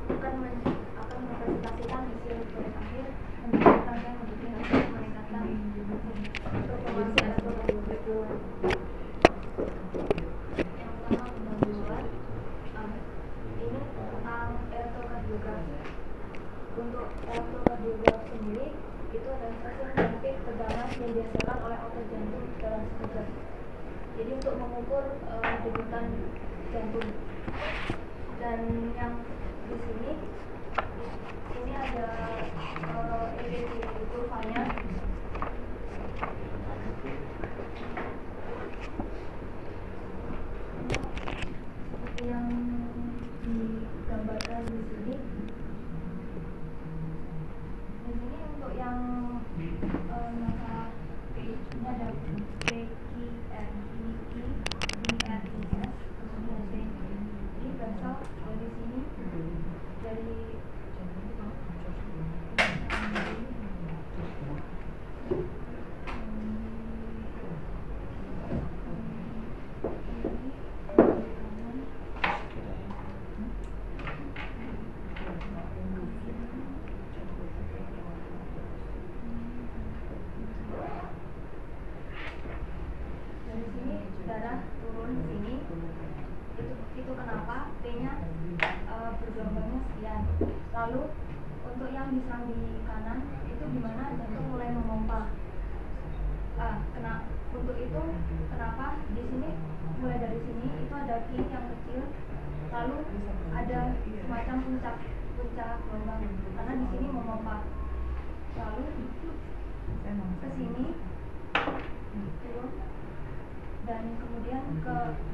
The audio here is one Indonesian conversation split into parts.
akan mempresentasikan isi proyek akhir tentang rangkaian mendukung hasil meningkatkan untuk promosi elektrokardiograf. Yang pertama pembagian ini tentang elektrokardiograf. Untuk elektrokardiograf sendiri itu adalah hasil grafik tegangan yang dihasilkan oleh otot jantung dalam sekejar. Jadi untuk mengukur degupan jantung. Dan yang di sini ini ada ini kurvanya. Seperti yang digambarkan di sini. Di sini untuk yang masalah P ini ada P, Q, R, I, R, I, S, kemudian T. Ini berasal dari sini, dari sini darah turun ke sini. Itu kenapa P-nya bergelombangnya sekian. Lalu untuk yang diserang di kanan itu gimana jantung mulai memompa. Untuk itu kenapa di sini mulai dari sini itu ada Q yang kecil, lalu ada semacam puncak gelombang karena di sini memompa. Lalu ke sini turun dan kemudian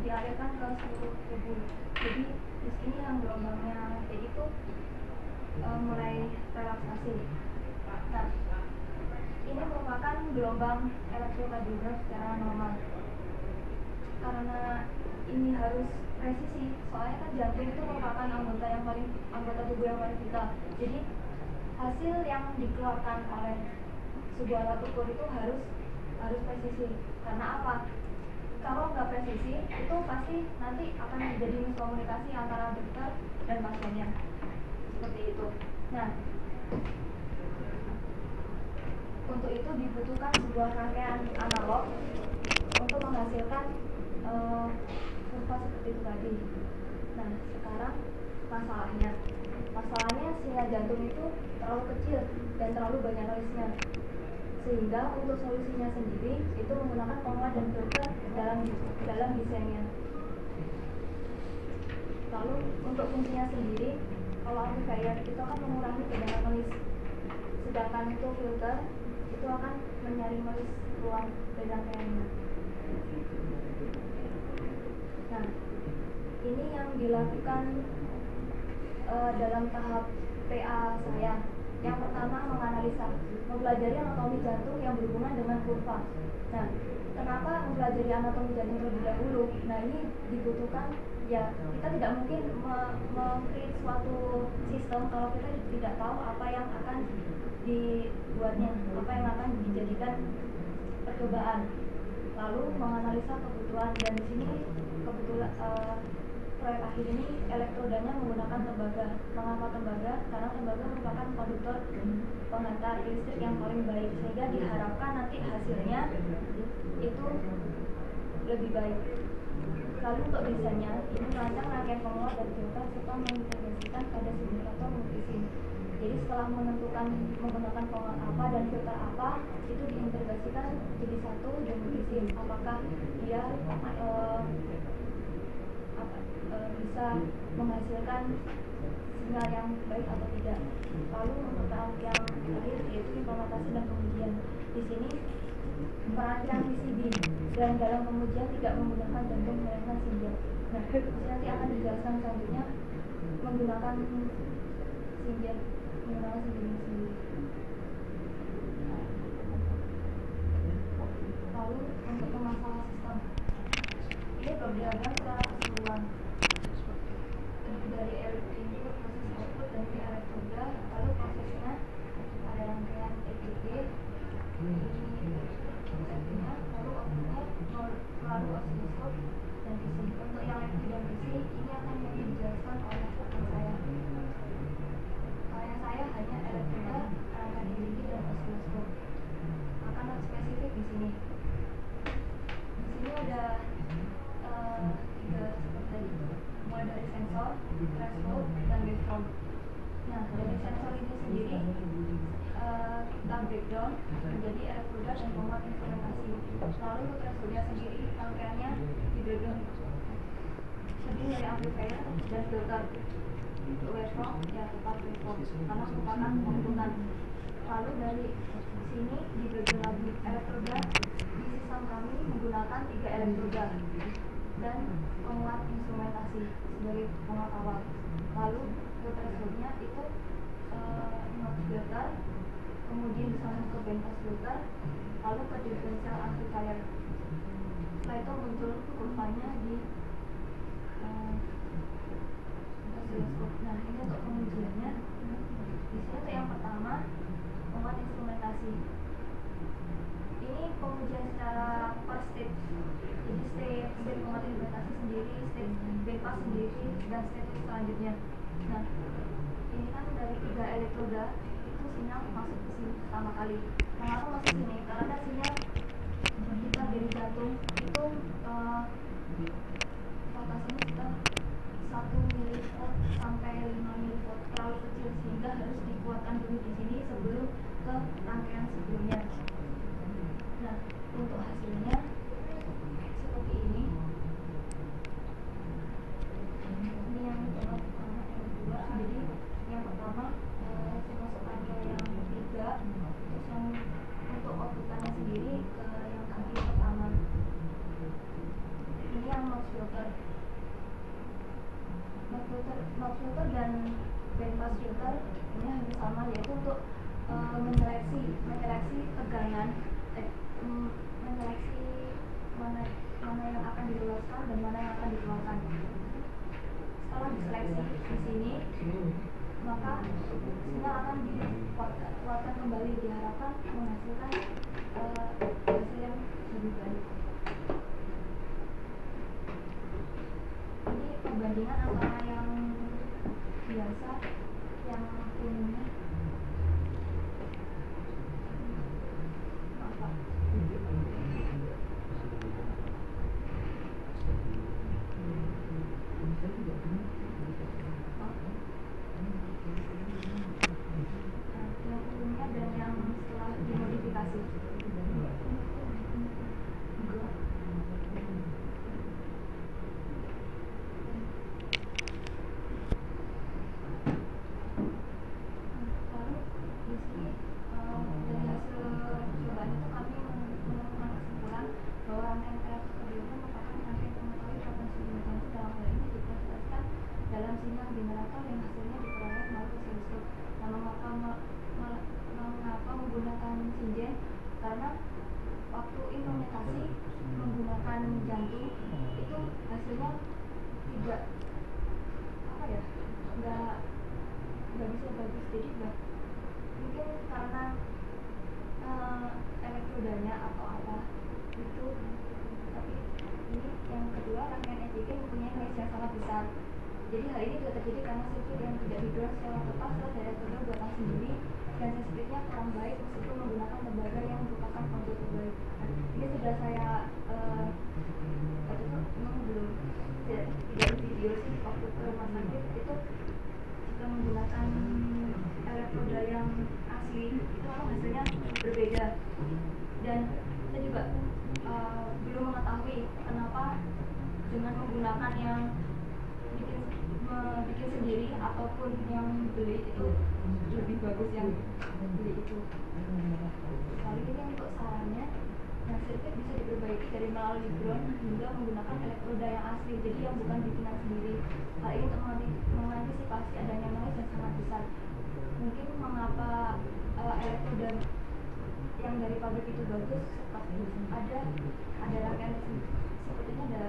dialirkan ke seluruh tubuh. Jadi di sini yang gelombangnya P itu mulai relaksasi. Nah, ini merupakan gelombang elektrokardiograf secara normal. Karena ini harus presisi, soalnya kan jantung itu merupakan anggota tubuh yang paling vital. Jadi hasil yang dikeluarkan oleh sebuah alat ukur itu harus presisi. Karena apa? Kalau nggak presisi, itu pasti nanti akan menjadi miskomunikasi antara dokter dan pasiennya. Seperti itu. Nah, untuk itu dibutuhkan sebuah rangkaian analog untuk menghasilkan kurva seperti itu tadi. Nah, sekarang masalahnya sinyal jantung itu terlalu kecil dan terlalu banyak noise-nya. Sehingga untuk solusinya sendiri itu menggunakan penguat dan filter dalam desainnya. Lalu untuk fungsinya sendiri, kalau amplifier itu akan mengurangi tegangan noise, sedangkan untuk filter itu akan menyaring noise ruang dari rangkaiannya. Nah, ini yang dilakukan dalam tahap PA saya. Yang pertama mempelajari anatomi jantung yang berhubungan dengan kurva. Nah, kenapa mempelajari anatomi jantung terlebih dahulu? Nah, ini dibutuhkan, ya kita tidak mungkin meng-create suatu sistem kalau kita tidak tahu apa yang akan dibuatnya, apa yang akan dijadikan percobaan. Lalu menganalisa kebutuhan, dan di sini kebetulan proyek akhir ini elektrodanya menggunakan tembaga. Mengapa tembaga? Karena tembaga merupakan konduktor penghantar listrik yang paling baik, sehingga diharapkan nanti hasilnya itu lebih baik. Lalu untuk desainnya, ini merancang rangkaian penguat dan filter serta mengintegrasikan pada simulator multisim. Jadi setelah menentukan menggunakan penguat apa dan filter apa, itu diintegrasikan jadi satu dan multisim. Apakah dia bisa menghasilkan sinyal yang baik atau tidak. Lalu untuk tahap yang terakhir yaitu implementasi dan pengujian. Di sini merancang PCB dan dalam pengujian tidak menggunakan jantung melainkan sinjak. Nah, nanti akan dijelaskan selanjutnya menggunakan sinjak sendiri. Lalu untuk pemasalah sistem, ini berdiagram secara keseluruhan dari input, proses output, dan elektroda. Lalu prosesnya ada rangkaian EKG, ini lalu outputnya lalu osiloskop dan PC. Untuk yang EKG dan PC ini akan dijelaskan oleh rekan saya. threshold dan waveform. Nah, dari sensor ini sendiri kita breakdown menjadi elektroda dan penguat instrumentasi. Lalu untuk thresholdnya sendiri rangkaiannya di breakdown terdiri dari amplifier dan filter. Untuk waveform ya tetap waveform karena merupakan penghitungan. Lalu dari sini di breakdown lagi elektroda di sistem kami menggunakan 3 elektroda dan penguat instrumentasi sebagai penguat awal. Lalu untuk thresholdnya itu notch filter, kemudian disambung ke bandpass filter, lalu ke differential amplifier. Setelah itu muncul kurvanya di oscilloscope. Nah, ini untuk pengujiannya. Di sini untuk yang pertama penguat instrumentasi. Ini pengujian secara per stage. Jadi stage penguat instrumentasi sendiri, stage bandpass sendiri, dan stage selanjutnya. Nah, ini kan dari 3 elektroda itu sinyal masuk ke sini pertama kali. Mengapa masuk sini? Karena sinyal kita dari jantung itu voltasenya sekitar 1 milivolt sampai 5 milivolt, terlalu kecil sehingga harus dikuatkan dulu di sini sebelum ke rangkaian sebelumnya. Nah, untuk hasilnya seperti ini. Ini yang pertama, yang kedua. Jadi yang pertama saya masukkan ke yang ketiga, terus yang untuk outputannya sendiri ke yang kaki pertama. Ini yang notch filter. Notch filter dan bandpass filter ini hampir sama, yaitu untuk menyeleksi tegangan, menyeleksi mana yang akan diloloskan dan mana yang akan dikeluarkan. Setelah diseleksi di sini, maka sinyal akan dikuatkan kembali, diharapkan menghasilkan hasil yang lebih baik. Ini perbandingan antara yang biasa, yang umumnya. Yang umumnya dan yang setelah dimodifikasi. Karena waktu implementasi menggunakan jantung itu hasilnya tidak nggak bisa bagus. Jadi mungkin karena elektrodanya atau apa itu. Tapi ini yang kedua, rangkaian ECG mempunyai noise yang sangat besar. Jadi hal ini juga terjadi karena sirkuit yang tidak didorong secara tepat setelah elektroda buatan sendiri dan sensitifnya kurang baik meskipun menggunakan tembaga yang merupakan kontrol terbaik. Ini sudah saya memang belum tidak di video sih waktu ke rumah sakit itu jika menggunakan elektroda yang asli itu hasilnya berbeda. Dan kita juga belum mengetahui kenapa dengan menggunakan yang bikin sendiri ataupun yang beli itu lebih bagus yang beli itu. Lalu ini untuk sarannya, nah sirkuit bisa diperbaiki dari melalui ground hingga menggunakan elektroda yang asli, jadi yang bukan bikinan sendiri. Hal ini untuk mengantisipasi adanya noise yang sangat besar. Mungkin mengapa elektroda yang dari pabrik itu bagus, seperti ada rangkaian sepertinya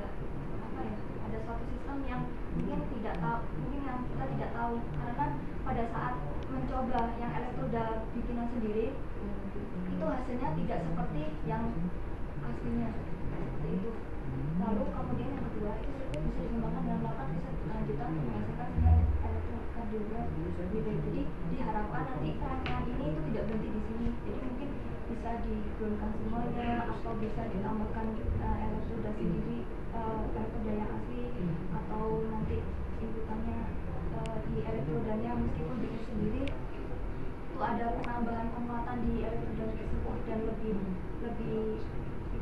ada suatu sistem yang mungkin kita tidak tahu, karena pada saat mencoba yang elektroda bikinan sendiri itu hasilnya tidak seperti yang aslinya seperti itu. Lalu kemudian yang kedua itu sirkuit bisa dikembangkan dalam melakukan riset lanjutan untuk menghasilkan sinyal elektrokardiogram. Jadi diharapkan nanti rangkaian ini itu tidak berhenti di sini, jadi mungkin bisa digroundkan semuanya atau bisa ditambahkan elektroda sendiri, elektroda yang asli, atau nanti inputannya ada penambahan penguatan di elektroda tersebut dan lebih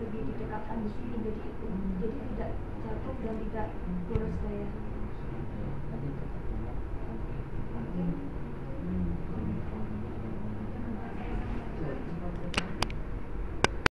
didekatkan di sini, jadi tidak jatuh dan tidak boros daya.